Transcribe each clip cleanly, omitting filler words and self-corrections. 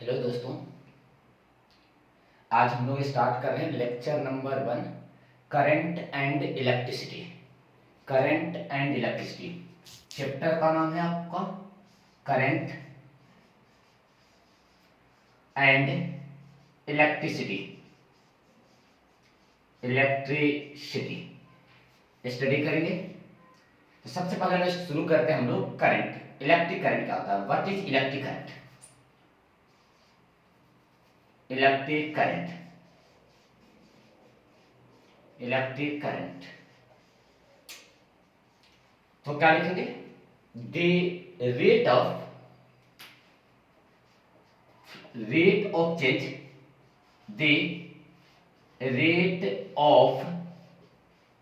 Hello दोस्तों, आज हम लोग स्टार्ट कर रहे हैं lecture number 1, current and electricity. Current and electricity chapter का नाम है आपका current and electricity. Electricity study करेंगे। तो सबसे पहले शुरू करते हैं हम लोग करंट। इलेक्ट्रिक करंट क्या होता है? What is electric current? Electric current, electric current तो क्या लिखेंगे? The rate of change, the rate of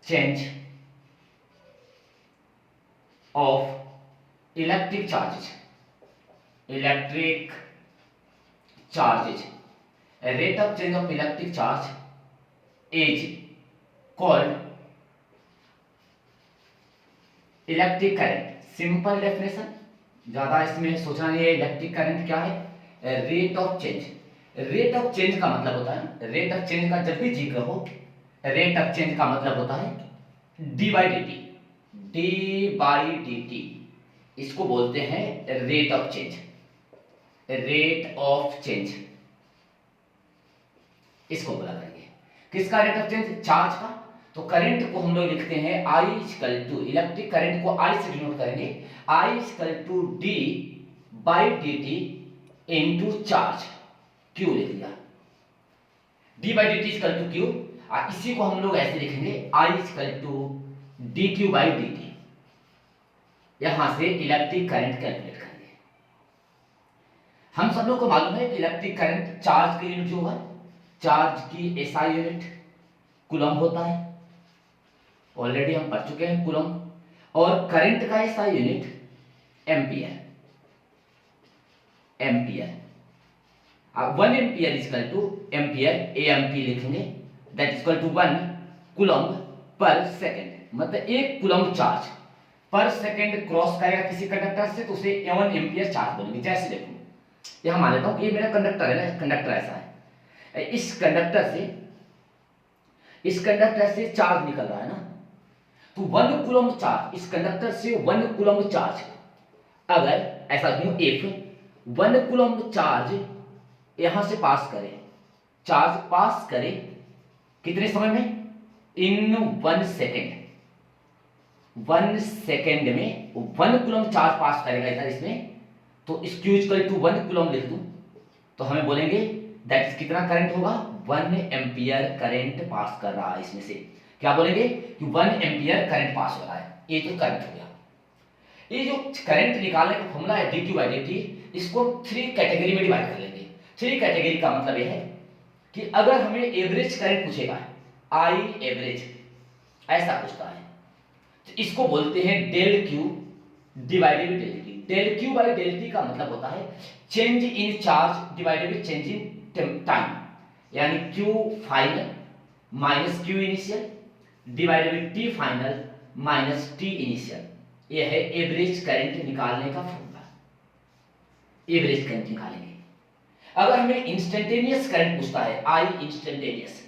change of electric charges, electric charges, rate of change of electric charge is called electric current. Simple definition, ज्यादा इसमें सोचना नहीं है। Electric current क्या है? Rate of change. Rate of change का मतलब होता है, रेट ऑफ चेंज का जब भी जिक्र हो, रेट ऑफ चेंज का मतलब होता है D by D T. D by D T इसको बोलते हैं rate of change. Rate of change इसको बोला करेंगे। किसका रेट ऑफ चेंज? चार्ज का। तो करंट को हम लोग लिखते हैं I equal to, electric current को I से डिनोट करेंगे, I equal to D by D T into charge, Q लिख दिया। D by D T equal to Q, इसी को हम लोग ऐसे लिखेंगे I equal to D Q by D T. यहां से इलेक्ट्रिक करंट कैलकुलेट करेंगे। हम सब लोग को मालूम है कि इलेक्ट्रिक करंट चार्ज की यूनिट जो होगा, चार्ज की एसआई यूनिट कूलम होता है। ऑलरेडी हम पढ़ चुके हैं कूलम। और करंट का एसआई यूनिट एम्पियर। एम्पियर, अब 1 ampere equal to ampere, A M P लिखेंगे, that equal to 1 coulomb per second. मतलब 1 coulomb charge per second cross करेगा किसी कंडक्टर से तो उसे 1 एम्पियर चार्ज बोलेंगे। जैसे देखो, यहां मान लेता हूं कि ये मेरा कंडक्टर है ना, कंडक्टर ऐसा है, इस कंडक्टर से चार्ज निकल रहा है ना, तो 1 कूलम चार्ज, इस कंडक्टर से 1 कूलम चार्ज, अगर ऐसा क्यों, इफ 1 कूलम चार्ज यहां से पास करे, चार्ज पास करे कितने समय में? इन 1 सेकेंड। 1 सेकेंड में 1 कूलम चार्ज पास करेगा इधर इसमें, तो इसक्यू इक्वल टू 1 कूलम लिख दूं तो हमें बोलेंगे दैट इज कितना करंट होगा? 1 एम्पियर करंट पास कर रहा है इसमें से। क्या बोलेंगे कि 1 एम्पियर करंट पास हो रहा है। ये तो करंट हो गया। ये जो करंट निकालने का फॉर्मूला है D Q by D T, इसको 3 कैटेगरी में डिवाइड कर लेंगे। 3 कैटेगरी का मतलब यह है कि अगर हमें एवरेज करंट पूछेगा, आई एवरेज ऐसा पूछता है, तो इसको बोलते हैं del Q divided by del T. Del Q by del T का मतलब होता है change in charge divided by change in time, यानी Q final minus Q initial divided by T final minus T initial. यह है average current निकालने का formula. Average current निकालेंगे। अगर हमें इंस्टेंटेनियस करंट पूछता है, I इंस्टेंटेनियस,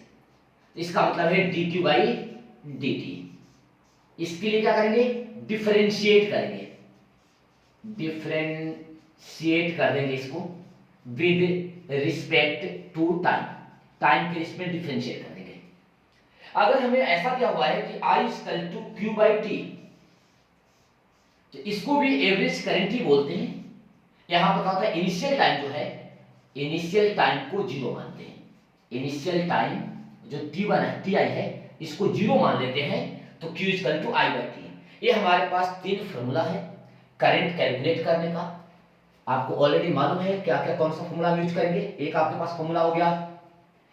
इसका मतलब है dq बाई dt। इसके लिए क्या करेंगे? डिफरेंशिएट करेंगे, डिफरेंशिएट कर देंगे इसको with respect to time. Time के रिस्पेक्ट डिफरेंशिएट कर देंगे। अगर हमें ऐसा दिया हुआ है कि I equal to q by t, तो इसको भी एवरेज करंट ही बोलते हैं। यहां पर क्या होता है, इनिशियल टाइम जो है, इनिशियल टाइम को 0 मानते हैं। इनिशियल टाइम जो t1 है, ti है, इसको 0 मान लेते हैं, तो q equal to I by t. ये हमारे पास 3 फॉर्मूला है करंट कैलकुलेट करने का। आपको ऑलरेडी मालूम है क्या क्या कौन सा फॉर्मूला यूज करेंगे। एक आपके पास फॉर्मूला हो गया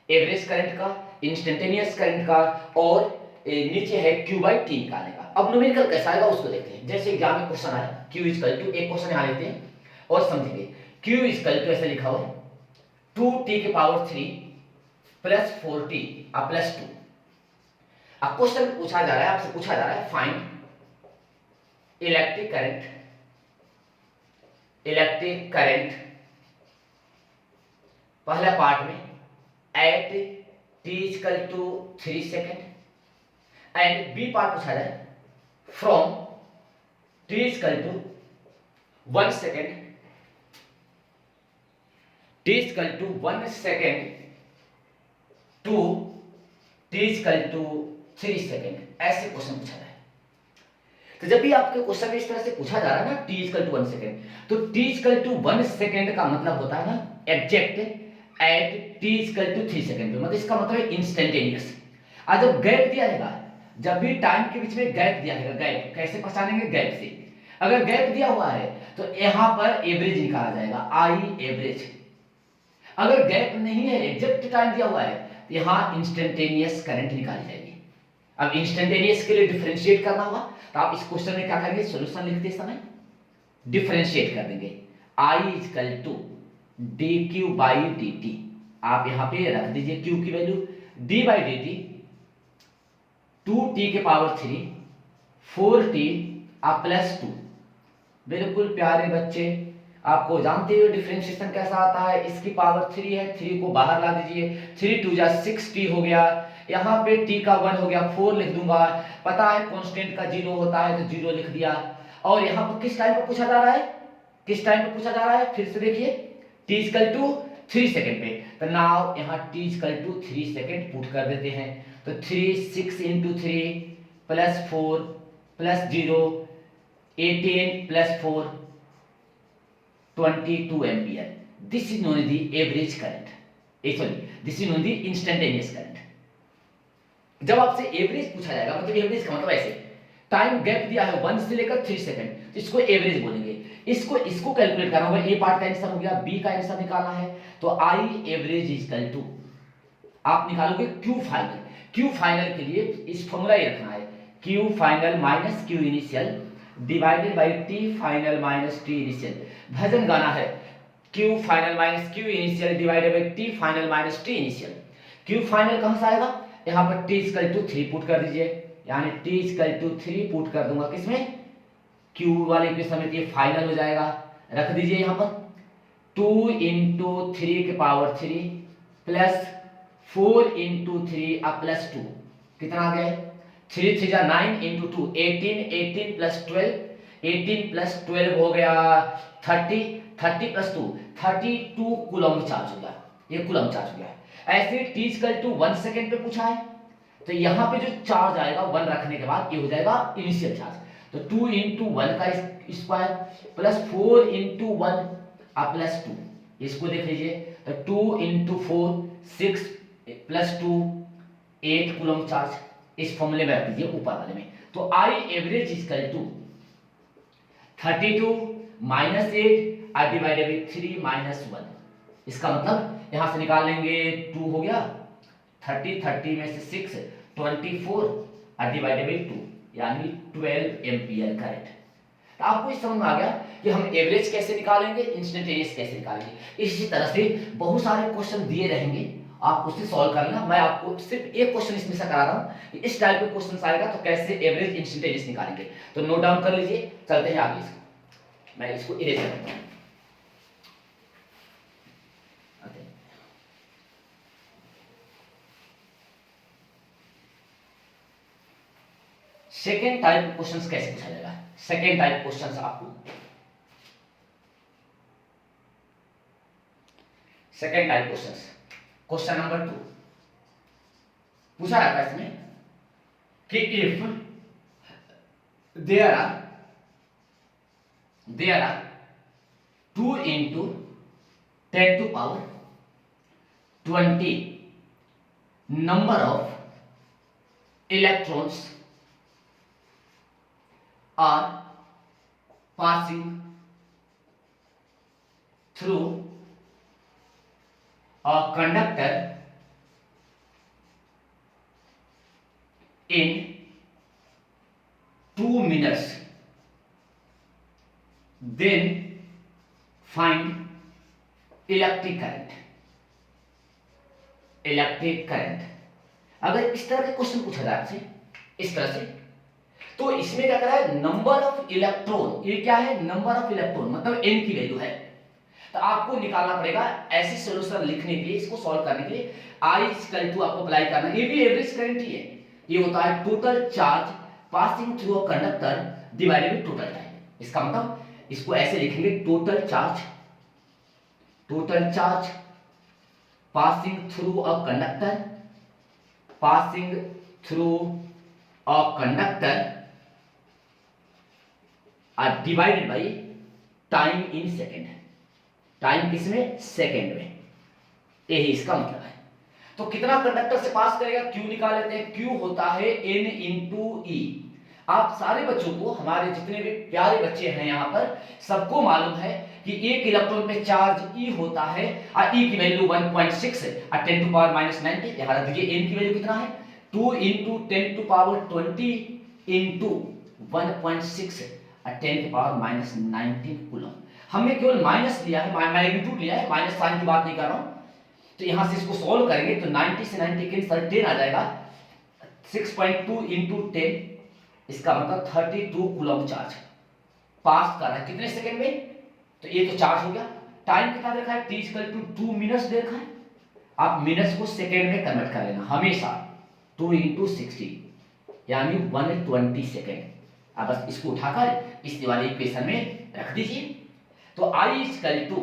एवरेज करंट का, इंस्टेंटेनियस करंट का, और नीचे है Q बाई टी निकालने का। अब न्यूमेरिकल कैसा आएगा उसको देखते हैं। जैसे एग्जाम में क्वेश्चन आया Q इक्वल टू, एक क्वेश्चन यहां लेते हैं और समझेंगे। Q इक्वल टू ऐसे लिखा हुआ है 2t के पावर 3 प्लस 4t प्लस 2। अब क्वेश्चन पूछा जा रहा है, आपसे पूछा जा रहा है find electric current, electric current पहला पार्ट में at t equal to 3 second and B part पूछा जाए from t equal to 1 second t equal to 1 second to t equal to 3 second, ऐसे क्वेश्चन पूछा जाए। तो जब भी आपके क्वेश्चन इस तरह से पूछा जा रहा है ना टी इक्वल टू 1 सेकेंड, तो टी इक्वल टू 1 सेकेंड का मतलब होता है ना exact at t equal to 3 second पे, मतलब इसका मतलब है इंस्टेंटेनियस। और जब गैप दिया रहेगा, जब भी टाइम के बीच में गैप दिया रहेगा, गैप कैसे पहचानेंगे? गैप से। अगर गैप दिया हुआ है तो यहाँ पर एवरेज निकाला जाएगा, आई एवरेज। अगर गैप नहीं है, एग्जैक्ट टाइम दिया हुआ है, तो यहाँ इंस्टेंटेनियस करंट निकाली जाएगी। अब इंस्टेंटेनियस के लिए डिफरेंशिएट करना होगा, तो आप इस क्वेश्चन में क्या करेंगे? सॉल्यूशन लिखते समय डिफरेंशिएट कर देंगे। I equal to D Q by D T, आप यहां पे रख दीजिए क्यू की value, D by D T 2t के पावर 3 4t आप प्लस 2। बिल्कुल प्यारे बच्चे, आपको जानते हो डिफरेंशिएशन कैसा आता है, इसकी पावर 3 है, 3 को बाहर ला दीजिए, 3 2 जा 6t हो गया, यहाँ पे t का 1 हो गया, 4 लिख दूंगा, पता है कांस्टेंट का 0 होता है तो 0 लिख दिया। और यहाँ पर किस टाइम पर पूछा जा रहा है? किस टाइम पर पूछा जा रहा है? फिर से देखिए t इक्वल टू 3 सेकेंड पे, तो नाउ यहाँ t equal to 3 second put कर देते हैं। तो 3 6 into 3 plus 4 plus 0 18 plus 4 22 ampere. This is known as the average current, sorry this is known the instantaneous current. जब आपसे एवरेज पूछा जाएगा, मतलब एवरेज का मतलब ऐसे टाइम गैप दिया है 1 से लेकर 3 सेकंड, तो इसको एवरेज बोलेंगे। इसको कैलकुलेट करना होगा, ए पार्ट का आंसर हो गया, बी का आंसर निकालना है, तो आई एवरेज इक्वल टू आप निकालोगे क्यू फाइनल। क्यू फाइनल के लिए इस फॉर्मूला ये रखना है, Q final minus Q initial divided by T final minus T initial. भजन गाना है, Q final minus Q initial divided by T final minus T initial. Q final कहां से आएगा? यहाँ पर t इक्वल टू 3 पुट कर दीजिए, यानी t इक्वल टू 3 पुट कर दूंगा किसमें? q वाले इक्वेशन में, ये फाइनल हो जाएगा। रख दीजिए यहाँ पर 2 इंटू 3 के पावर 3 प्लस 4 इंटू 3 अब प्लस 2, कितना आ गया? 3 3 जा 9 इंटू 2 18 18 प्लस 12 18 प्लस 12 हो गया 30 30 प्लस 2 32 कूलम्ब चार्ज हो गया, ये कूलम्ब चार्ज हो गया। ऐसे t इक्वल टू 1 सेकेंड पे पूछा है, तो यहाँ पे जो चार्ज आएगा 1 रखने के बाद ये हो जाएगा इनिशियल चार्ज। तो 2 इंटू 1 का स्क्वायर प्लस 4 इंटू 1 प्लस 2, इसको देख लीजिए, तो 2 इंटू 4 6 प्लस 2 8 कूलम्ब चार्ज, इस फॉर्मूले में रख दीजिए ऊपर वाले में। तो I average equal to 32 minus 8 divided by 3 minus 1। इसका मतलब यहां से निकाल लेंगे 2 हो गया 30 30 में से 6 24 डिवाइडेड बाई 2, यानी 12 एम्पियर करंट। तो आपको इस समझ में आ गया कि हम एवरेज कैसे निकालेंगे, इंस्टेंटेनियस कैसे निकालेंगे। इसी तरह से बहुत सारे क्वेश्चन दिए रहेंगे, आप उससे सॉल्व कर लेना। मैं आपको सिर्फ एक क्वेश्चन इसमें से करा रहा हूं कि इस टाइप के क्वेश्चन आएगा तो कैसे एवरेज इंस्टेंटेनियस निकालेंगे। तो नोट डाउन कर लीजिए, चलते हैं आगे। इसको मैं इसको इरेज करता हूं। सेकेंड टाइप क्वेश्चंस कैसे पूछा जाएगा? सेकेंड टाइप क्वेश्चंस आपको second type questions, question number 2 पूछा जाता है इसमें कि if there are 2 into 10 to power 20 number of electrons are passing through a conductor in 2 minutes, then find electric current। Electric current, अगर इस तरह के क्वेश्चन पूछा जाए आपसे इस तरह से, तो इसमें क्या कर रहा है? नंबर ऑफ इलेक्ट्रॉन, ये क्या है? नंबर ऑफ इलेक्ट्रॉन मतलब n की वैल्यू है। तो आपको निकालना पड़ेगा ऐसे सॉल्यूशन लिखने के लिए, इसको सॉल्व करने के लिए आई इक्वल टू आपको अप्लाई करना है। ये भी एवरेज करंट ही है, ये होता है total charge passing through a conductor divided by total time. इसका मतलब इसको ऐसे लिखेंगे total charge passing through a conductor are divided by time in second। Time किसमें? सेकंड में। यही इसका मतलब है। तो कितना कंडक्टर से पास करेगा, क्यू निकाल लेते हैं। क्यू होता है n इंटू ई। आप सारे बच्चों को, हमारे जितने भी प्यारे बच्चे हैं यहाँ पर, सबको मालूम है कि एक इलेक्ट्रॉन पे चार्ज E होता है और E की वैल्यू 1.6 है और 10 टू पावर माइनस 90। यहाँ रख दीजिए, n की वैल्यू कितना है 2 इंटू 10 टू पावर 20 इंटू 1.6 और 10 की पावर माइनस 19 कूलम। हमने केवल माइनस लिया है, मैग्नीट्यूड लिया है, माइनस साइन की बात नहीं कर रहा हूं। तो यहां से इसको सॉल्व करेंगे तो 90 से 90 कैंसिल 10 आ जाएगा, 6.2 इंटू 10, इसका मतलब 32 कूलम चार्ज पास कर रहा है। कितने सेकंड में? तो ये तो चार्ज हो गया। टाइम कितना देखा है? t इक्वल टू 2 मिनट्स देखा है। आप मिनट्स को सेकंड में कन्वर्ट कर लेना हमेशा। 2 इंटू 60 यानी 120 सेकंड। अब बस इसको उठाकर इस वाले इक्वेशन में रख दीजिए। तो i equal to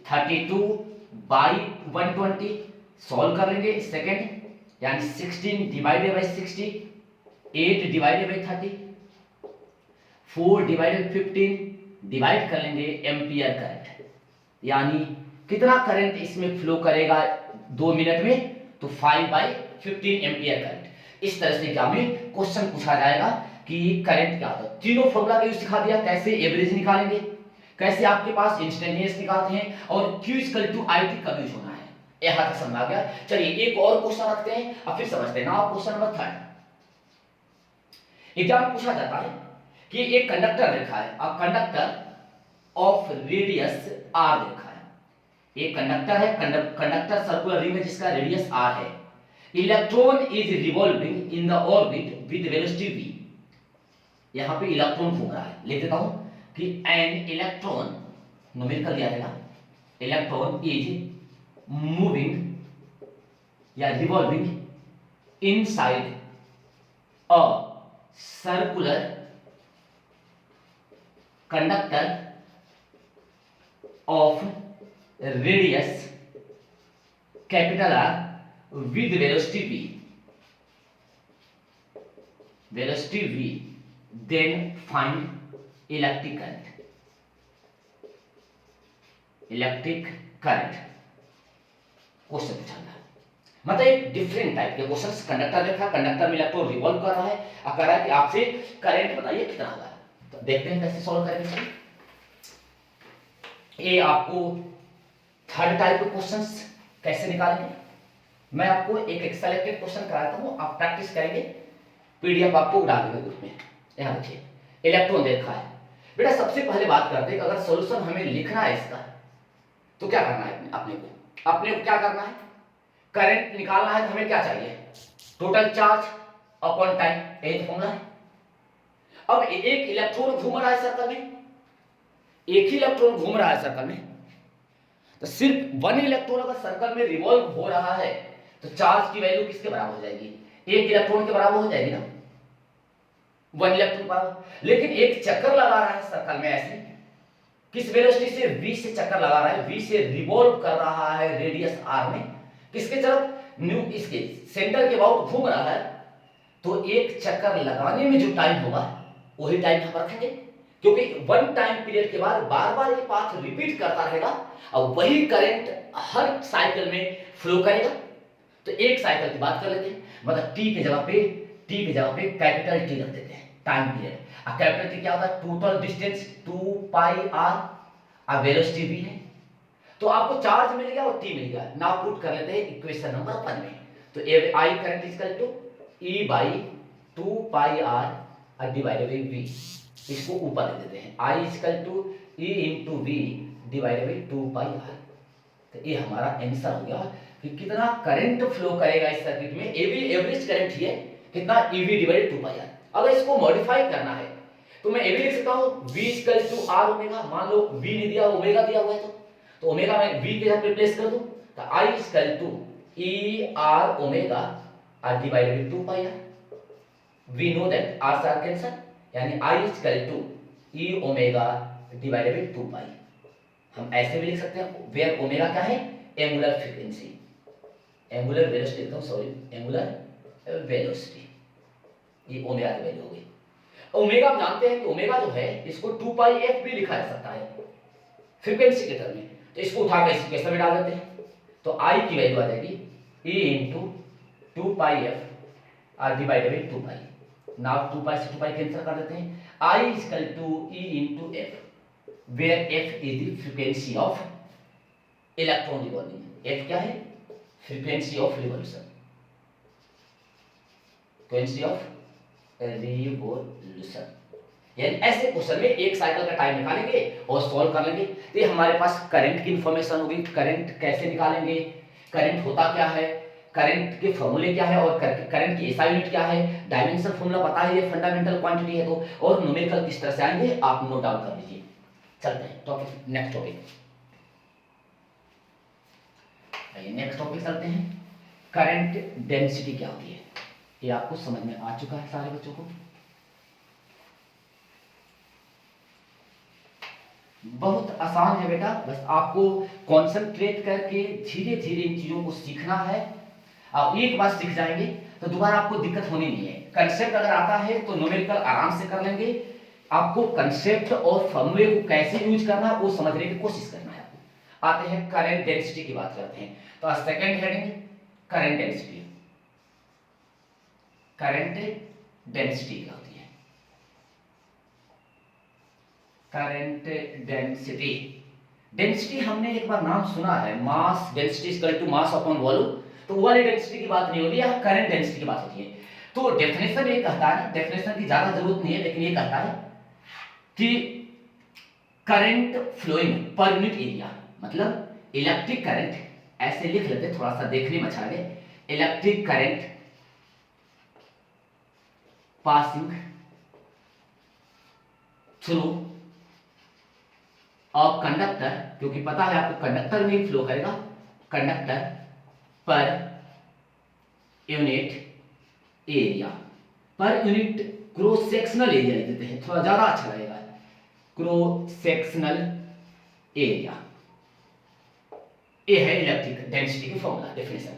32 by 120 solve कर लेंगे सेकंड, यानी 16 divided by 60, 8 divided by 30, 4 divided 15 divide कर लेंगे एम्पियर करंट, यानी कितना करंट इसमें फ्लो करेगा 2 मिनट में, तो 5/15 एम्पियर करंट। इस तरह से एग्जाम में क्वेश्चन पूछा जाएगा कि करंट क्या होता है। तीनों फॉर्मूला का यूज सिखा दिया, कैसे एवरेज निकालेंगे, कैसे आपके पास इंस्टेंटेनियस निकालते हैं, और Q इक्वल टू IT कब यूज होना है, यहां तक समझ आ गया। चलिए एक और क्वेश्चन रखते हैं और फिर समझते हैं ना। क्वेश्चन नंबर 3 एग्जाम पूछा जाता है कि एक कंडक्टर देखा है, अब कंडक्टर ऑफ रेडियस r देखा है। एक कंडक्टर है, कंडक्टर सर्कुलर रिंग है जिसका रेडियस r है। Electron is revolving in the orbit with velocity v। यहां पे इलेक्ट्रॉन घूम रहा है, लिख देता हूं कि एन इलेक्ट्रॉन, न्यूमेरिकल दिया रहेगा, इलेक्ट्रॉन इज मूविंग या revolving inside a circular conductor of radius capital R with velocity v, then find electric current. Question पूछा था, मतलब एक डिफरेंट टाइप के क्वेश्चंस। कंडक्टर देखा, कंडक्टर में इलेक्ट्रॉन रिवॉल्व कर रहा है और कह रहा है कि आपसे करंट बताइए कितना होगा। तो देखते हैं कैसे सॉल्व करेंगे। ये आपको थर्ड टाइप के क्वेश्चंस कैसे निकालेंगे, मैं आपको एक सेलेक्टेड क्वेश्चन कराता हूं, आप प्रैक्टिस करेंगे। पीडीएफ आपको उड़ा देंगे ग्रुप में। यहां देखिए, इलेक्ट्रॉन देखा है बेटा। सबसे पहले बात करते हैं कि अगर सॉल्यूशन हमें लिखना है इसका, तो क्या करना है अपने को क्या करना है, करंट निकालना है। तो हमें क्या चाहिए, टोटल चार्ज अपॉन टाइम, यही फॉर्मूला है। अब एक इलेक्ट्रॉन घूम रहा है सर्कल में, एक ही इलेक्ट्रॉन घूम रहा है सर्कल में, तो सिर्फ 1 इलेक्ट्रॉन अगर सर्कल में रिवॉल्व हो रहा है तो चार्ज की वैल्यू किसके बराबर हो जाएगी, 1 इलेक्ट्रॉन के बराबर हो जाएगी ना, 1 इलेक्ट्रॉन बराबर। लेकिन एक चक्कर लगा रहा है सर्कल में ऐसे, किस वेलोसिटी से, v से चक्कर लगा रहा है, v से रिवॉल्व कर रहा है रेडियस r में, किसके तरफ, न्यू, इसके सेंटर के अबाउट घूम रहा है। तो एक चक्कर लगाने में जो टाइम होगा वही टाइम यहां पर रखेंगे, क्योंकि 1 टाइम पीरियड के बाद बार बार ये पाथ रिपीट करता रहेगा और वही करंट हर साइकिल में फ्लो करेगा। तो एक साइकिल की बात कर लेते हैं, मतलब t की जगह पे कैपिटल T रख देते हैं, टाइम पीरियड। और कैपिटल T क्या होता है, टोटल डिस्टेंस 2 पाई r और वेलोसिटी v है। तो आपको चार्ज मिल गया और t मिल गया। नाउ पुट कर लेते हैं इक्वेशन नंबर 1 में। तो I current is equal to E by 2 pi r divided by v। इसको ऊपर लिख देते हैं, I equal to E into v divided by 2 pi r। तो ये हमारा आंसर हो गया कि कितना करंट फ्लो करेगा इस सर्किट में। एवरेज करंट ही है कितना, EV डिवाइडेड 2 पाई r। अगर इसको मॉडिफाई करना है तो मैं ये भी लिख सकता हूं v equal to r omega. मान लो v नहीं दिया, ओमेगा दिया हुआ है, तो ओमेगा में वी के साथ रिप्लेस कर दूं, तो I equal to E R omega R divided by 2 pi R. We know that R से आर कैंसल, यानी I equal to E omega divided by 2 pi. हम ऐसे भी लिख सकते हैं वेयर ओमेगा क्या है, एंगुलर फ्रीक्वेंसी, एंगुलर वेलोसिटी एकदम सॉरी, एंगुलर वेलोसिटी, ये ओमेगा की वैल्यू हो गई। ओमेगा हम जानते हैं कि ओमेगा जो है इसको 2 पाई एफ भी लिखा जा सकता है फ्रीक्वेंसी के टर्म में, तो इसको उठा कर इक्वेशन में डाल देते हैं, तो आई की वैल्यू आ जाएगी e into 2 pi f r divided by 2 pi. Now 2 pi से 2 पाई कैंसिल कर देते हैं, I equal to e into f, where f is the frequency of electron revolving. F क्या है, frequency of revolution, frequency of revolution. यानी ऐसे question में एक साइकिल का टाइम निकालेंगे और सॉल्व कर लेंगे, तो ये हमारे पास करंट की इंफॉर्मेशन होगी। करंट कैसे निकालेंगे, करंट होता क्या है, करंट के फॉर्मूले क्या है, और करंट की एसआई यूनिट क्या है, डायमेंशन फॉर्मूला पता है, ये फंडामेंटल क्वांटिटी है, तो और न्यूमेरिकल किस तरह से आएंगे आप नोट डाउन कर लीजिए। चलते हैं topic, next topic, next topic चलते हैं। करंट डेंसिटी क्या होती है, ये आपको समझ में आ चुका है सारे बच्चों को। बहुत आसान है बेटा, बस आपको कंसंट्रेट करके धीरे धीरे इन चीजों को सीखना है। आप एक बार सीख जाएंगे तो दोबारा आपको दिक्कत होनी नहीं है। कंसेप्ट अगर आता है तो न्यूमेरिकल आराम से कर लेंगे, आपको कंसेप्ट और फॉर्मूले को कैसे यूज करना है वो समझने की कोशिश करना है आपको। आते हैं करंट डेंसिटी की बात करते हैं, तो second heading current density. Current density क्या होती है, करंट डेंसिटी, डेंसिटी हमने एक बार नाम सुना है, mass density is equal to mass upon volume, तो वो वाली डेंसिटी की बात नहीं हो रही है, करंट डेंसिटी की बात होती है। तो डेफिनेशन ये कहता है, डेफिनेशन की ज्यादा जरूरत नहीं है, लेकिन ये कहता है कि current flowing per unit area, मतलब इलेक्ट्रिक करंट, ऐसे लिख लेते थोड़ा सा देखने में अच्छा लगे, इलेक्ट्रिक करंट पासिंग थ्रू और कंडक्टर, क्योंकि पता है आपको कंडक्टर में फ्लो करेगा, कंडक्टर पर unit area, per unit cross sectional area लिख देते हैं, थोड़ा ज्यादा अच्छा लगेगा, क्रॉस सेक्शनल एरिया। ये है इलेक्ट्रिक डेंसिटी की फॉर्मूला, डेफिनेशन।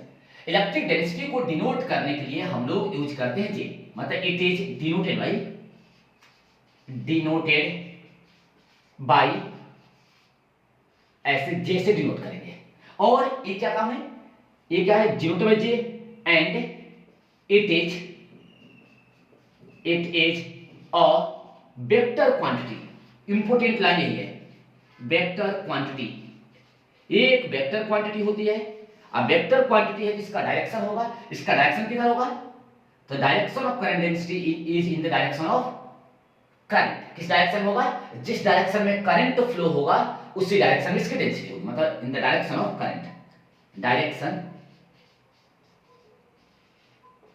इलेक्ट्रिक डेंसिटी को डिनोट करने के लिए हम लोग यूज करते हैं जे, मतलब it is denoted by, denoted by, ऐसे जे से डिनोट करेंगे। और ये क्या काम है, ये क्या है, denoted by J, and it is a vector quantity. Important line यही है, वेक्टर क्वांटिटी, ये एक वेक्टर क्वांटिटी होती है। अब वेक्टर क्वांटिटी है जिसका डायरेक्शन होगा, इसका डायरेक्शन किधर होगा, तो direction of current density is in the direction of current. किस डायरेक्शन होगा, जिस डायरेक्शन में करंट फ्लो होगा उसी डायरेक्शन में इसकी डेंसिटी होगी, मतलब in the direction of current, direction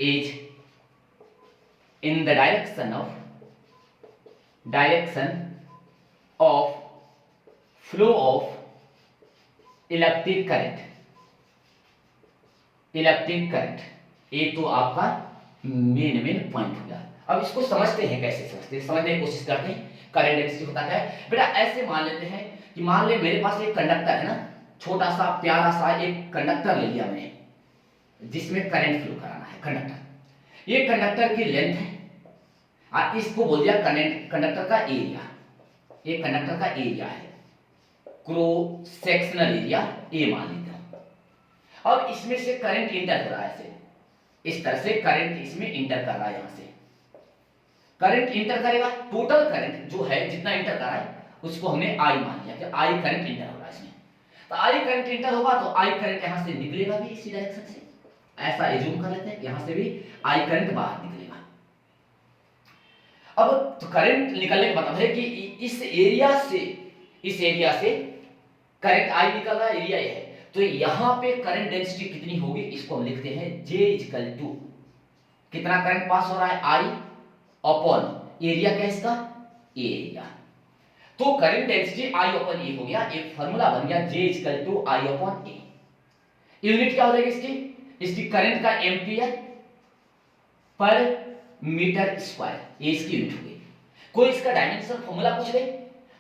is in the direction of flow of electric current, electric current. ये तो आपका मेन पॉइंट हो गया। अब इसको समझते हैं, कैसे समझते हैं, समझने की कोशिश करते हैं। करंट डेंसिटी होता क्या है बेटा, ऐसे मान लेते हैं कि मान ले मेरे पास एक कंडक्टर है ना, छोटा सा प्यारा सा एक कंडक्टर ले लिया मैंने, जिसमें करंट फ्लो कराना है। कंडक्टर, ये कंडक्टर की लेंथ है और इसको बोल दिया कंडक्टर का एरिया, ये कंडक्टर का एरिया है, क्रॉस सेक्शनल एरिया ए मान लेते हैं। अब इसमें से करंट इंटर कर रहा है, इस तरह से करंट इसमें इंटर कर रहा है, यहां से करंट इंटर करेगा, टोटल करंट जो है जितना इंटर कर रहा है उसको हमने आई मान लिया कि आई करंट इंटर हो रहा है इसमें। तो आई करंट इंटर होगा तो आई करंट यहां से निकलेगा भी इसी डायरेक्शन से, ऐसा एज्यूम कर लेते हैं, यहां से भी आई करंट बाहर निकलेगा। अब तो करंट निकलने का मतलब है कि इस एरिया से करंट आई निकल रहा है, एरिया ये है, तो यहां पे करंट डेंसिटी कितनी होगी, इसको हम लिखते हैं J इक्वल टू कितना करंट पास हो रहा है, आई अपॉन एरिया क्या है इसका, एरिया। तो current density I upon A हो गया, एक फार्मूला बन गया J equal to I upon A. Unit क्या हो जाएगी इसकी करंट का एम्पियर पर मीटर स्क्वायर, ये इसकी यूनिट हो गई। कोई इसका डायमेंशन फार्मूला पूछ ले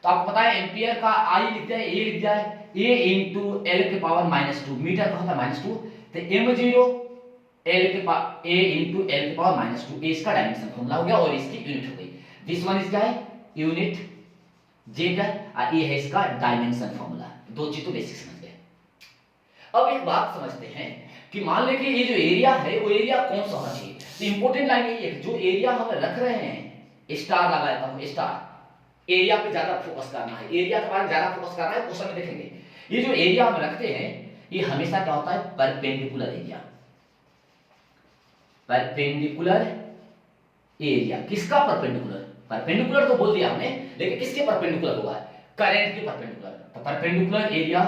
तो आपको पता है एम्पियर का आई लिख जाए, ए लिख जाए, ए इंटू एल के पावर -2, मीटर का होता है -2, तो m0 एल के पावर ए इंटू एल के पावर -2, ये इसका डायमेंशन फार्मूला हो गया और इसकी यूनिट हो गई। दिस वन इज क्या है यूनिट जे का, और ये है इसका डायमेंशन फार्मूला। दो चीज तो बेसिक समझ गए। अब एक बात समझते हैं कि मान ले कि ये जो एरिया है वो एरिया कौन सा होना चाहिए। तो इंपॉर्टेंट लाइन ये है जो एरिया हम रख रहे हैं, स्टार लगा देता हूं, स्टार एरिया पे ज्यादा फोकस करना है, एरिया के बारे में ज्यादा फोकस करना है, क्वेश्चन में देखेंगे। ये जो एरिया हम रखते हैं ये हमेशा क्या होता है परपेंडिकुलर एरिया, परपेंडिकुलर एरिया। किसका परपेंडिकुलर, परपेंडिकुलर तो बोल दिया हमने, लेकिन किसके परपेंडिकुलर होगा, करंट के परपेंडिकुलर। तो perpendicular area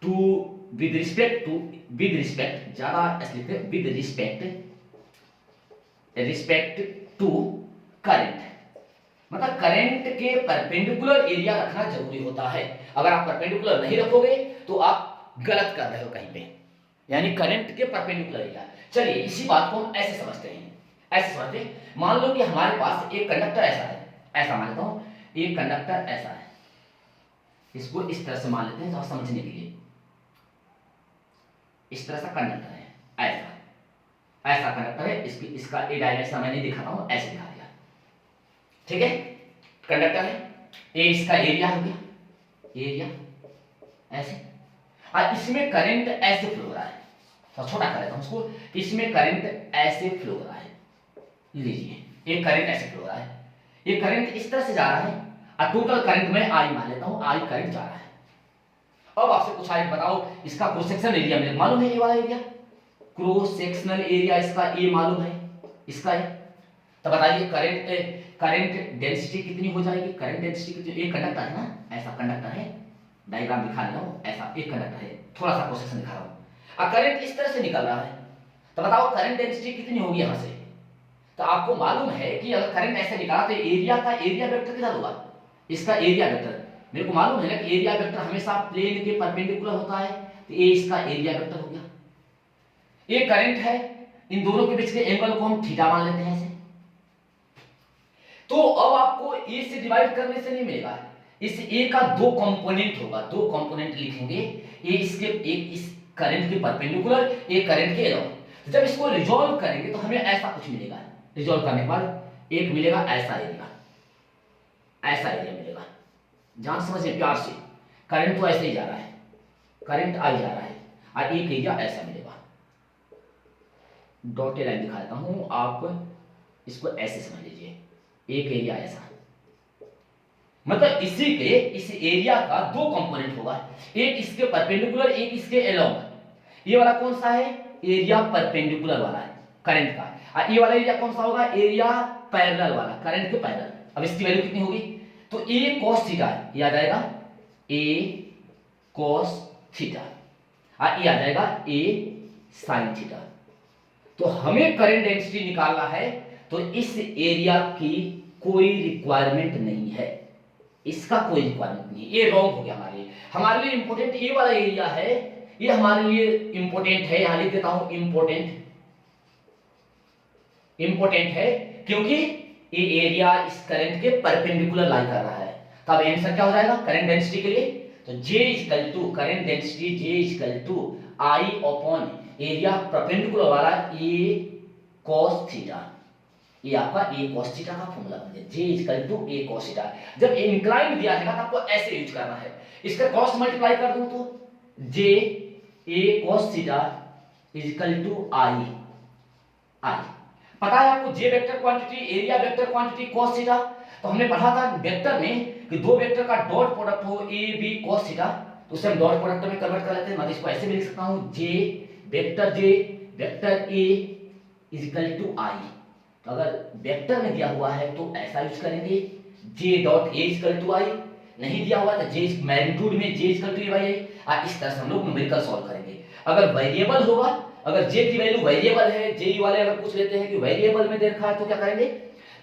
to with respect to, with respect ज्यादा लिखते हैं, विद रिस्पेक्ट टू करंट, मतलब करंट के परपेंडिकुलर एरिया रखना जरूरी होता है। अगर आप परपेंडिकुलर नहीं रखोगे तो आप गलत कर रहे हो कहीं पे, यानी करंट के परपेंडिकुलर एरिया। चलिए इसी बात को हम ऐसे समझते हैं, ऐसे समझते हैं। मान लो कि हमारे पास एक कंडक्टर ऐसा है, ऐसा मान लेता हूं, एक कंडक्टर ऐसा है, इसको इस तरह से मान लेते हैं थोड़ा समझने के लिए। इस तरह से कंडक्टर है, ऐसा ऐसा कंडक्टर है, इसका ए डायरेक्शन मैं नहीं दिखाता हूं, ऐसे दिखा दिया, ठीक है। कंडक्टर है, ए इसका एरिया हो गया, एरिया ऐसे, और इसमें करंट ऐसे फ्लो हो रहा है, तो छोटा कर लेता हूं उसको, इसमें करंट ऐसे फ्लो हो रहा है, लीजिए एक करंट ऐसे फ्लो हो रहा है, ये करंट इस तरह से जा रहा है, और टोटल करंट में आई मान लेता हूं, आई करंट जा रहा है। अब आपसे पूछा है बताओ इसका क्रॉस सेक्शनल एरिया मेरे मालूम है, ये वाला एरिया क्रॉस सेक्शनल एरिया इसका ए मालूम है, इसका है, तो बताइए करंट डेंसिटी कितनी हो जाएगी, करंट डेंसिटी कितनी, एक कंडक्टर है ना, ऐसा कंडक्टर है, डायग्राम दिखा रहा हूं, ऐसा एक कंडक्टर है, थोड़ा सा क्रॉस सेक्शन दिखा रहा हूं, और करंट इस तरह से निकल रहा है, तो बताओ करंट डेंसिटी कितनी होगी यहां से। तो आपको मालूम है कि अगर करंट ऐसे निकला तो एरिया का एरिया वेक्टर कितना होगा, इसका एरिया वेक्टर मेरे को मालूम है ना कि एरिया वेक्टर हमेशा प्लेन के परपेंडिकुलर होता है, तो ये इसका एरिया वेक्टर हो गया। ये करंट है, इन दोनों के बीच के एंगल को हम थीटा मान लेते हैं ऐसे। तो अब आपको ए से डिवाइड करने से नहीं मिलेगा, इस ए का दो कंपोनेंट होगा, दो कंपोनेंट लिखेंगे, ए इसके एक इस करंट के परपेंडिकुलर, एक करंट के अलावा। तो जब इसको रिजॉल्व करेंगे तो हमें ऐसा कुछ मिलेगा, रिजॉल्व करने के बाद एक मिलेगा ऐसा एरिया, ऐसा एरिया मिलेगा, जान समझिए प्यार से। करंट तो ऐसे ही जा रहा है, करंट आई जा रहा है, और एक एरिया ऐसा मिलेगा, डॉटेड लाइन दिखा देता हूं, आप इसको ऐसे समझ लीजिए, एक एरिया ऐसा, मतलब इसी के इस एरिया का दो कंपोनेंट होगा, एक इसके परपेंडिकुलर, एक इसके अलोंग। ये वाला कौन सा है, एरिया परपेंडिकुलर वाला है करंट का, और ये वाला एरिया कौन सा होगा, एरिया पैरेलल वाला, करंट के पैरेलल। अब इसकी वैल्यू कितनी होगी, तो ए cos थीटा ये आ जाएगा, ए cos थीटा, और ये आ जाएगा ए sin थीटा। तो हमें करंट डेंसिटी निकालना है, तो इस एरिया की कोई रिक्वायरमेंट नहीं है, इसका कोई रिक्वायरमेंट नहीं, ये रॉन्ग हो गया हमारे लिए। हमारे लिए इंपॉर्टेंट ये वाला एरिया है, ये हमारे लिए इंपॉर्टेंट है, यहां लिख देता हूं इंपॉर्टेंट, इंपॉर्टेंट है क्योंकि ये एरिया इस करंट के परपेंडिकुलर लाई कर रहा है। तब आंसर क्या हो जाएगा करंट डेंसिटी के लिए, तो J equal to current density J equal to I upon area perpendicular वाला A cos थीटा, ये आपका A cos थीटा का फॉर्मूला बन गया, J equal to A cos theta. जब इंक्लाइन दिया रहेगा तो आपको ऐसे यूज करना है, इसका cos मल्टीप्लाई कर दूं तो J A cos theta equal to I पता है आपको J vector quantity, area vector quantity, cos theta. तो हमने पढ़ा था वेक्टर में कि दो वेक्टर का डॉट प्रोडक्ट हो a b cos थीटा, तो उसे हम डॉट प्रोडक्ट में कन्वर्ट कर लेते हैं। मतलब इसको ऐसे भी लिख सकता हूं J vector a is equal to I। तो अगर वेक्टर में दिया हुआ है तो ऐसा यूज करेंगे J dot a is equal to I, नहीं दिया हुआ तो J मैग्नीट्यूड में J is equal to a by I। इस तरह से हम लोग न्यूमेरिकल सॉल्व करेंगे। अगर वेरिएबल होगा, अगर J की वैल्यू वेरिएबल है, JE वाले अगर पूछ लेते हैं कि वेरिएबल में दे रखा है तो क्या करेंगे,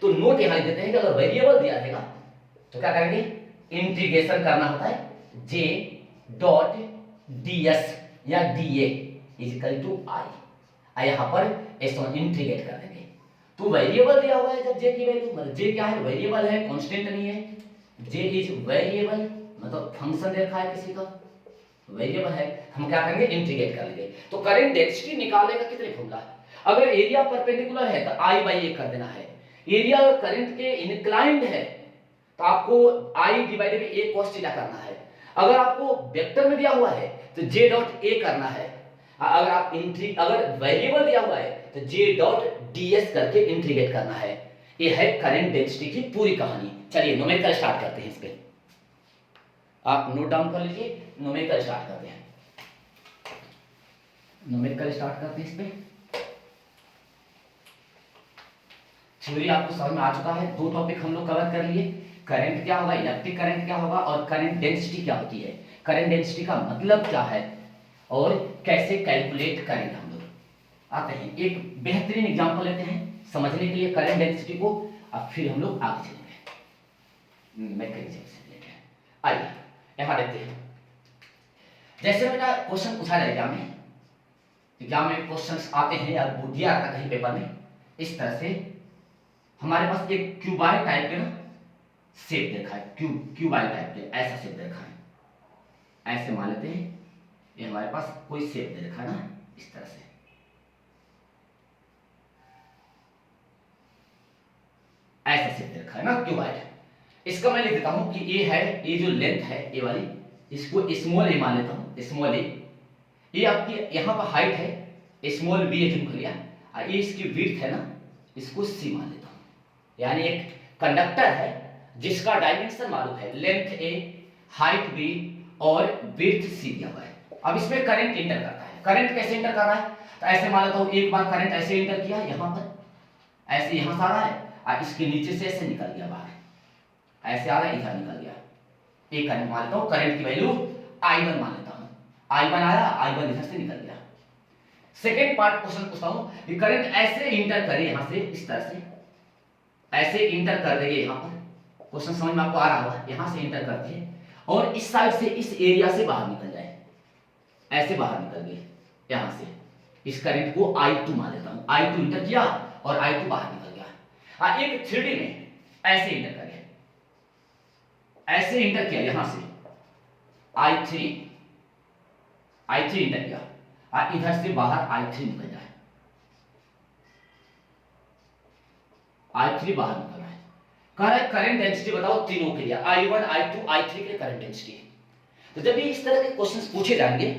तो नोट यहां लिख देते हैं कि अगर वेरिएबल दिया रहेगा तो क्या करेंगे, इंटीग्रेशन करना होता है जे डॉट डी एस या डी ए इजिकल टू आई, यहाँ पर इसको इंटीग्रेट कर देंगे। तो वेरिएबल दिया हुआ है जब जे की वैल्यू, मतलब जे क्या है, वेरिएबल है, कांस्टेंट नहीं है, जे इज वेरिएबल मतलब फंक्शन दे रखा है किसी का, वेरिएबल है, हम क्या करेंगे, इंटीग्रेट कर लेंगे। तो करंट डेंसिटी निकालने का कितने फॉर्मूला है, अगर एरिया परपेंडिकुलर है तो आई बाई ए कर देना है, एरिया अगर करंट के इंक्लाइंड है तो आपको I divided by A cos theta करना है, अगर आपको वेक्टर में दिया हुआ है तो जे डॉट ए करना है, अगर आप अगर वेरिएबल दिया हुआ है तो जे डॉट ds करके इंटीग्रेट करना है। ये है करंट डेंसिटी की पूरी कहानी। चलिए न्यूमेरिकल स्टार्ट करते हैं, इस पे आप नोट डाउन कर लीजिए, न्यूमेरिकल स्टार्ट करते हैं, न्यूमेरिकल स्टार्ट करते हैं। इस पे थ्योरी आपको समझ में आ चुका है, दो टॉपिक हम लोग कवर कर लिए, करंट क्या होगा, इलेक्ट्रिक करंट क्या होगा और करंट डेंसिटी क्या होती है, करंट डेंसिटी का मतलब क्या है और कैसे कैलकुलेट करेंगे हम लोग। आते हैं एक बेहतरीन एग्जांपल लेते हैं समझने के लिए करंट डेंसिटी को, अब फिर हम लोग आगे चलेंगे मैकेनिज्म से लेके। आइए यहां देखते हैं, जैसे बेटा क्वेश्चन पूछा जाए एग्जाम में क्वेश्चंस आते हैं या दिया आता कहीं पेपर में, इस तरह से हमारे पास एक क्यूबाइड टाइप के ना शेप देखा है, क्यूबाइड टाइप के ऐसा शेप देखा है, ऐसे मान लेते हैं ये हमारे पास कोई शेप दे रखा है ना, इस तरह से ऐसा शेप दे रखा है ना क्यूबाइड, इसका मैं लिख देता हूं कि ये है, ये जो लेंथ है ये वाली, इसको स्मॉल ए मान लेता हूं, स्मॉल ए, ये आपकी यहां पर हाइट है, स्मॉल बी एच लिख लिया, और ये इसकी विड्थ है ना, इसको सी मान लेता हूं, यानी एक कंडक्टर है जिसका डायमेंशन मालूम है, लेंथ ए, हाइट बी और विड्थ सी दिया हुआ है। अब इसमें करंट इंटर करता है, करंट कैसे इंटर कर रहा है, तो ऐसे मान लेता हूं एक बार करंट ऐसे इंटर किया यहां पर, ऐसे यहां से आ रहा है और इसके नीचे से ऐसे निकल गया बाहर, ऐसे आ रहा है इधर निकल गया, एक करंट मान लेता हूं, करंट की वैल्यू I1 मान लेता हूं, I1 आया, I1 इधर से निकल गया। सेकेंड पार्ट क्वेश्चन पूछता हूं कि करंट ऐसे इंटर करे यहां से, इस तरह से ऐसे इंटर कर देंगे, यहां पर क्वेश्चन समझ में आपको आ रहा होगा, यहां से इंटर करते हैं और इस साइड से इस एरिया से बाहर निकल जाए, ऐसे बाहर निकल गए यहां से, इस करंट को I2 मान लेता हूं, I2 इंटर किया और I2 बाहर निकल गया। एक 3D में ऐसे इंटर करें, ऐसे इंटर किया यहां से I3 इंटर किया और इधर से बाहर I3 निकल जाए, I3 बाहर निकल रहा है, कह रहा है करंट डेंसिटी बताओ तीनों के लिए, I1 I2 I3 के लिए करंट डेंसिटी। तो जब भी इस तरह के क्वेश्चंस पूछे जाएंगे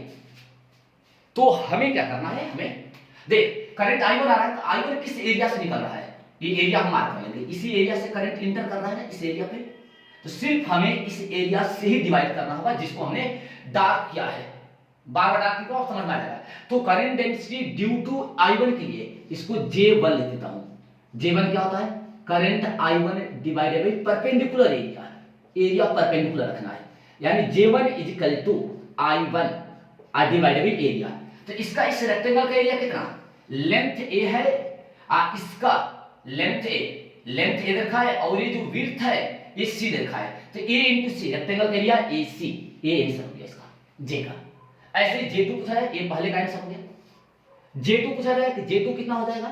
तो हमें क्या करना है, हमें देख करंट I1 आ रहा है तो I1 किस एरिया से निकल रहा है, ये एरिया हम मार्क कर लेंगे, इसी एरिया से करंट इंटर कर रहा है ना, इस एरिया पे, तो सिर्फ हमें इस एरिया से ही डिवाइड करना होगा जिसको हमने डार्क किया है, बार बार डार्क किया समझ में आ जाएगा। तो current density due to I1 के लिए इसको J1 लिख देता हूं, J1 क्या होता है, current I1 divided by perpendicular area, area perpendicular रखना है, यानी J1 is equal to I1 divided by area. तो इसका इस रेक्टेंगल का एरिया कितना, लेंथ ए है, इसका लेंथ ए देखा है और ये जो विड्थ है ये सी देखा है, तो ए इंटू सी रेक्टेंगल का area A C, A answer हो गया इसका जे का। ऐसे J2 पूछा है, ये पहले का आंसर हो गया। J2 पूछा गया कि J2 कितना हो जाएगा,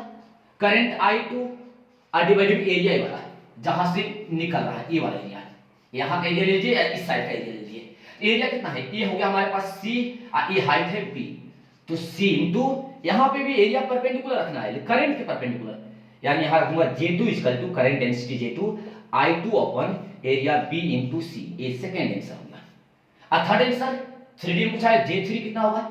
करंट I2 डिवाइडेड एरिया वाला जहां से निकल रहा है, ये वाला एरिया, यहां का एरिया लीजिए या इस साइड का एरिया लीजिए, एरिया कितना है, ये हो गया हमारे पास C और ये हाइट है B, तो C इंटू यहां पे भी एरिया परपेंडिकुलर रखना है, करंट के परपेंडिकुलर, यानी यहां रखूंगा J2 equal to current density J2 I2 upon area B into C, ये सेकंड आंसर होगा। और थर्ड आंसर 3D में पूछा है J3 कितना होगा,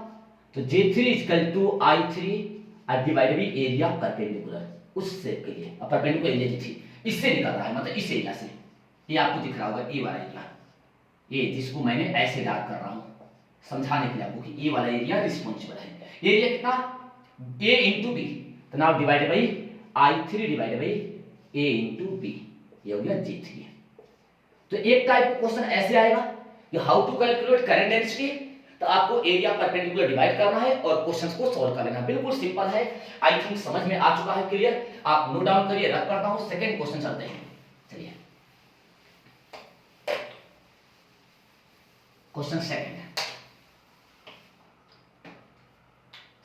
तो J3 equal to I3 divided by area perpendicular, उस शेप के लिए परपेंडिकुलर एरिया J3 इससे निकल रहा है, मतलब इस एरिया से, ये आपको दिख रहा होगा ये वाला एरिया, ये जिसको मैंने ऐसे डार्क कर रहा हूं समझाने के लिए आपको कि ये वाला एरिया रिस्पांसिबल है, एरिया कितना A इंटू B, तो now divided by I3 divided bye A into B, ये हो गया J3। तो एक टाइप का क्वेश्चन ऐसे आएगा कि how to calculate current density, तो आपको एरिया परपेंडिकुलर डिवाइड करना है और क्वेश्चंस को सॉल्व कर लेना, बिल्कुल सिंपल है, आई थिंक समझ में आ चुका है, क्लियर, आप नोट डाउन करिए, रख करता हूं, सेकंड क्वेश्चन चलते हैं। चलिए क्वेश्चन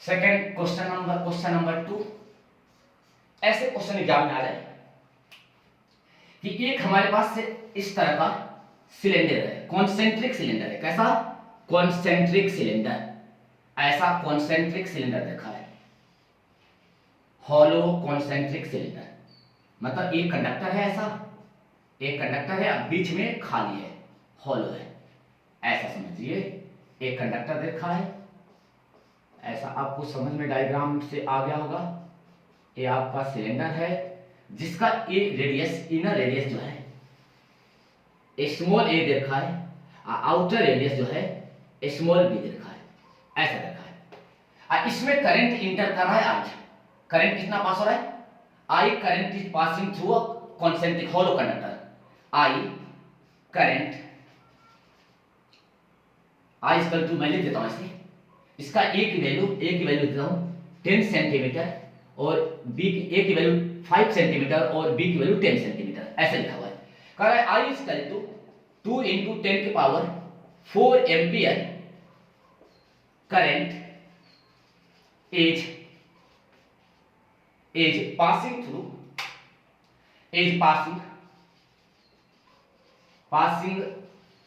सेकंड क्वेश्चन नंबर 2। ऐसे क्वेश्चन एग्जाम में आ जाए कि एक हमारे पास से इस तरह का सिलेंडर है, कॉन्सेंट्रिक सिलेंडर है। कैसा? Concentric cylinder. ऐसा कॉन्सेंट्रिक सिलेंडर देखा है, हॉलो कॉन्सेंट्रिक सिलेंडर। मतलब एक कंडक्टर है, ऐसा एक कंडक्टर है, अब बीच में खाली है, हॉलो है, ऐसा समझिए। एक कंडक्टर देखा है, ऐसा आपको समझ में डायग्राम से आ गया होगा। ये आपका सिलेंडर है जिसका ए रेडियस, इनर रेडियस जो है स्मॉल ए दे रखा है, आउटर रेडियस जो है स्मॉल बी दे रखा है, ऐसा रखा है। इसमें करंट इंटर कर रहा है आज। करंट कितना पास हो रहा है? I current is passing through a concentric hollow conductor. I current, I equal to, मैं लिख देता हूं इसे, इसका ए की वैल्यू देता हूं 10 सेंटीमीटर और बी की, ए की वैल्यू 5 सेंटीमीटर और बी की वैल्यू 10 सेंटीमीटर, ऐसा लिखा हुआ है। कह रहा है आई इक्वल टू 2 इंटू 10 के power 4 ampere current is passing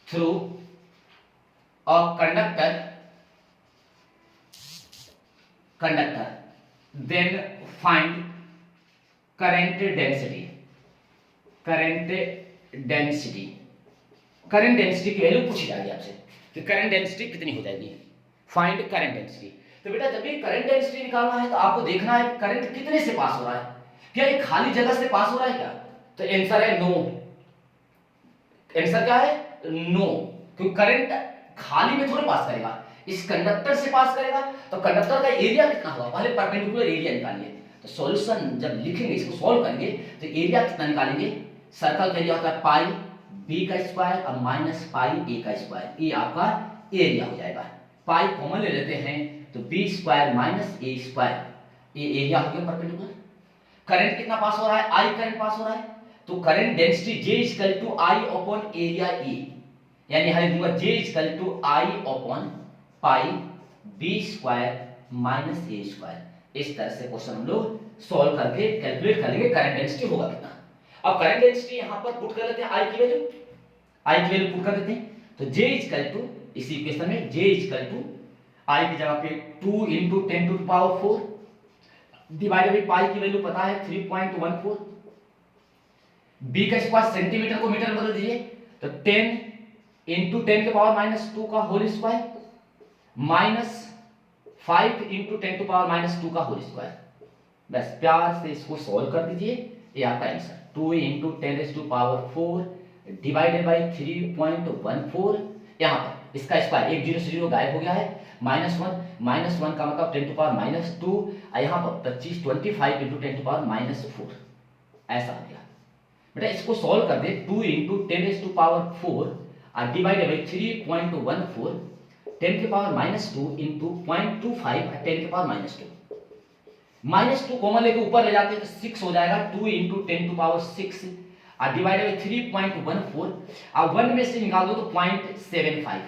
through a conductor, then find current density की वैल्यू पूछी जाएगी आपसे कि करंट डेंसिटी कितनी हो जाएगी। Find current density. तो बेटा जब भी करंट डेंसिटी निकालना है तो आपको देखना है करंट कितने से पास हो रहा है। क्या ये खाली जगह से पास हो रहा है क्या? तो आंसर है नो। आंसर क्या है? नो। क्योंकि करंट खाली में थोड़े पास करेगा, इस कंडक्टर से पास करेगा। तो कंडक्टर का एरिया कितना होगा, पहले परपेंडिकुलर एरिया निकालिए। तो सॉल्यूशन जब लिखेंगे, इसको सॉल्व करेंगे तो एरिया कितना निकालेंगे? सर्कल का एरिया होता है पाई बी का स्क्वायर और माइनस पाई ए का स्क्वायर, ये आपका एरिया हो जाएगा। पाई कॉमन ले लेते हैं तो B square minus A square, ये एरिया हो गया परपेंडिकुलर। करंट कितना पास हो रहा है? आई करंट पास हो रहा है। तो current density J equal to I upon area E, यानी हमें दूंगा J equal to I upon pi B square minus A square. इस तरह से क्वेश्चन हम लोग सॉल्व करके कैलकुलेट कर लेंगे करंट डेंसिटी होगा कितना। अब करंट डेंसिटी यहां पर पुट कर लेते हैं, आई की वैल्यू पुट कर देते हैं। तो J इक्वल टू, इसी इक्वेशन में J इक्वल टू आई की जगह पे 2 into 10 to power 4 divided by pi की वैल्यू पता है 3.14, बी का स्क्वायर सेंटीमीटर को मीटर में बदल दीजिए तो 10 इंटू 10 के पावर माइनस 2 का whole square minus 5 into 10 to power minus 2 का होल स्क्वायर। बस प्यार से इसको सॉल्व कर दीजिए, ये आपका answer 2 into 10 to power 4 divided by 3.14। यहाँ पर इसका स्क्वायर, एक जीरो से जीरो गायब हो गया है, -1 का मतलब 10 टू पावर -2, यहाँ पर 25 25 इंटू 10 टू पावर -4, ऐसा आ गया। बेटा इसको सॉल्व कर दे, 2 into 10 to power 4 divided by 3.14, 10 के पावर -2 इंटू 0.25 10 के पावर -2 कॉमन लेके ऊपर ले जाते हैं तो 6 हो जाएगा। 2 into 10 to power 6 divided by 3.14, अब 1 में से निकाल दो तो 0.75।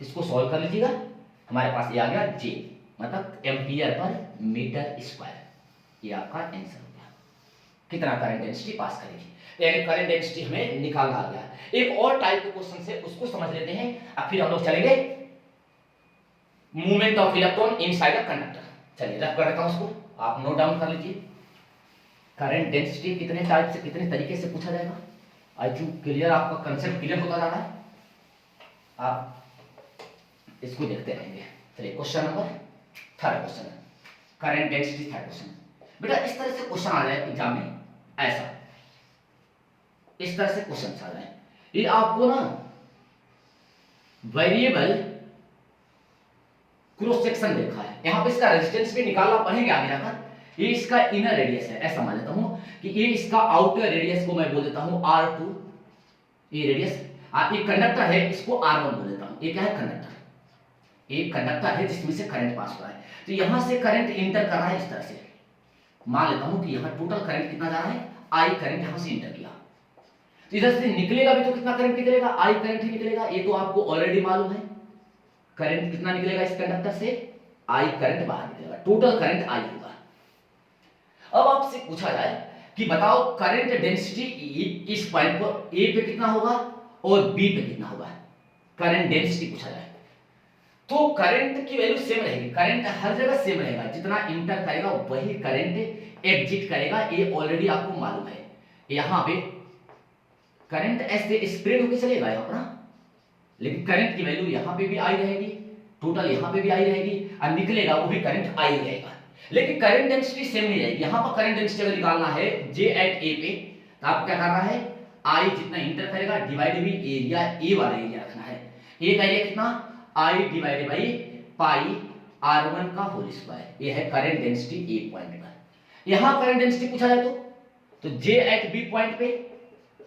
इसको सॉल्व कर लीजिएगा, हमारे पास ये आ गया J, मतलब एम्पियर पर मीटर स्क्वायर। ये आपका आंसर हो गया, कितना करंट डेंसिटी पास करेगी, यानी करंट डेंसिटी हमें निकालना आ गया। एक और टाइप के क्वेश्चन से उसको समझ लेते हैं, अब फिर हम लोग चलेंगे movement of electron inside a conductor. चलिए रख कर रखा हूं उसको, आप नोट डाउन कर लीजिए। करंट डेंसिटी कितने टाइप से, कितने तरीके से पूछा जाएगा। आई थिंक क्लियर, आपका कंसेप्ट क्लियर होता जा रहा है, आप इसको देखते रहेंगे। चलिए question number third question, current density third question. बेटा इस तरह से क्वेश्चन आ जाए एग्जाम में, ऐसा इस तरह से क्वेश्चन आ जाए, ये आपको ना वेरिएबल क्रॉस सेक्शन देखा है, यहां पे इसका रेजिस्टेंस भी निकालना पड़ेगा आगे जाकर। ये इसका इनर रेडियस है, ऐसा मान लेता हूं कि ये इसका आउटर रेडियस को मैं बोल देता हूं R2, ये रेडियस। ये कंडक्टर है, इसको R1 बोल देता हूं। ये क्या है? कंडक्टर। एक कंडक्टर है जिसमें से करंट पास हो रहा है, तो यहां से करंट इंटर कर रहा है इस तरह से। मान लेता हूं कि यहां टोटल करंट कितना जा रहा है, I करंट यहां से इंटर किया, तो इधर से निकलेगा भी तो कितना करंट निकलेगा, आई करंट ही निकलेगा, ये तो आपको ऑलरेडी मालूम है। करंट कितना निकलेगा इस कंडक्टर से, आई करंट बाहर निकलेगा, टोटल करंट आई होगा। अब आपसे पूछा जाए कि बताओ करंट डेंसिटी इस पॉइंट पर ए पे कितना होगा और बी पे कितना होगा, करंट डेंसिटी पूछा जाए तो करंट की वैल्यू सेम रहेगी, करंट हर जगह सेम रहेगा, जितना इंटर करेगा वही करंट एग्जिट करेगा, ये ऑलरेडी आपको मालूम है। यहां पे करंट ऐसे स्प्रेड होकर चलेगा यहां पर, लेकिन करंट की वैल्यू यहां पे भी आई रहेगी, टोटल यहां पे भी आई रहेगी, और निकलेगा वो भी करंट आई रहेगा, लेकिन करंट डेंसिटी सेम नहीं रहेगी। यहां पर करंट डेंसिटी अगर निकालना है जे एट ए पे, तो आपको क्या करना है, आई जितना इंटर करेगा डिवाइड बाई एरिया, ए वाला एरिया रखना है। ए का एरिया कितना, आई डिवाइडेड बाई पाई r1 का होल स्क्वायर, ये है करंट डेंसिटी ए पॉइंट पर। यहां करंट डेंसिटी पूछा जाए तो जे एट बी पॉइंट पे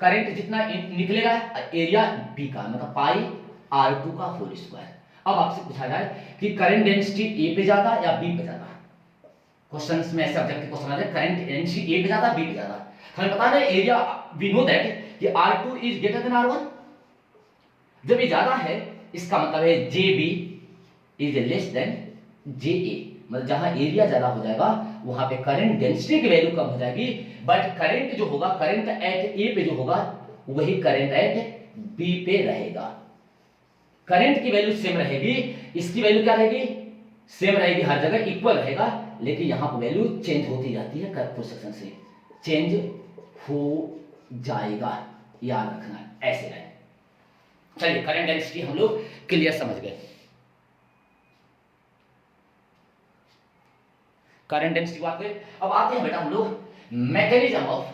करंट जितना निकलेगा एरिया बी का, मतलब पाई r2 का होल स्क्वायर। अब आपसे पूछा जाए कि करंट डेंसिटी ए पे ज्यादा या बी पे ज्यादा, क्वेश्चंस में ऐसे ऑब्जेक्टिव क्वेश्चन आ जाए करंट डेंसिटी ए पे ज्यादा बी पे ज्यादा, हमें पता है एरिया वी नो दैट कि r2 is greater than r1, जब ये ज्यादा है इसका मतलब है JB is less than JA, मतलब जहां एरिया ज्यादा हो जाएगा वहां पे करंट डेंसिटी की वैल्यू कम हो जाएगी, बट करंट जो होगा, करंट एट ए पे जो होगा वही करंट एट बी पे रहेगा। करंट की वैल्यू सेम रहेगी, इसकी वैल्यू क्या रहेगी, सेम रहेगी, हर जगह इक्वल रहेगा, लेकिन यहां पर वैल्यू चेंज होती जाती है, क्रॉस सेक्शन से चेंज हो जाएगा, याद रखना ऐसे है। चलिए करंट डेंसिटी हम लोग क्लियर समझ गए। करंट डेंसिटी बात करें, अब आते हैं बेटा हम लोग मैकेनिज्म ऑफ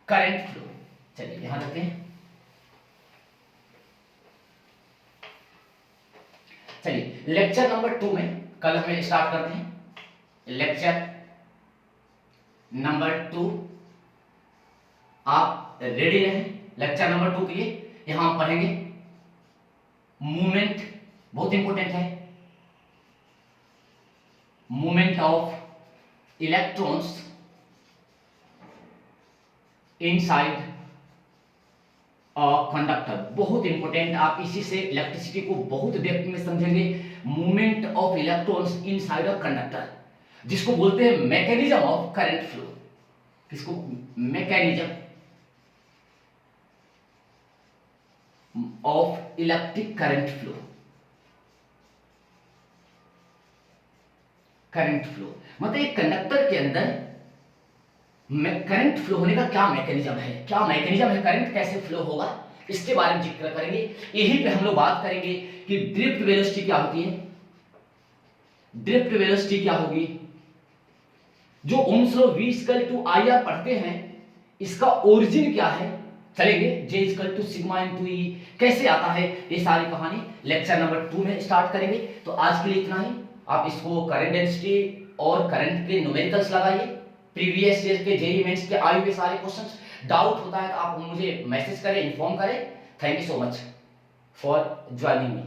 करंट फ्लो। चलिए यहां देखते हैं, चलिए लेक्चर नंबर 2 में कल हमें स्टार्ट करते हैं। लेक्चर नंबर 2 आप रेडी रहें लेक्चर नंबर 2 के लिए। यहां हम पढ़ेंगे मूवमेंट, बहुत इंपॉर्टेंट है, movement of electrons inside a conductor, बहुत इंपॉर्टेंट, आप इसी से इलेक्ट्रिसिटी को बहुत डेप्थ में समझेंगे। Movement of electrons inside a conductor, जिसको बोलते हैं मैकेनिज्म ऑफ करंट फ्लो, किसको, mechanism of electric current flow. Current flow मतलब एक कंडक्टर के अंदर करंट फ्लो होने का क्या मैकेनिज्म है, क्या मैकेनिज्म है, करंट कैसे फ्लो होगा, इसके बारे में जिक्र करेंगे। यहीं पे हम लोग बात करेंगे कि ड्रिफ्ट वेलोसिटी क्या होती है, ड्रिफ्ट वेलोसिटी क्या होगी, जो ओम्स लॉ V = IR पढ़ते हैं इसका ओरिजिन क्या है, चलेंगे J = सिग्मा × E कैसे आता है, ये सारी कहानी लेक्चर नंबर 2 में स्टार्ट करेंगे। तो आज के लिए इतना ही। आप इसको करंट डेंसिटी और करंट के न्यूमेरिकल्स लगाइए, प्रीवियस ईयर के जेईई मेंस के आए हुए सारे क्वेश्चंस, डाउट होता है तो आप मुझे मैसेज करें, इन्फॉर्म करें। Thank you so much for joining me.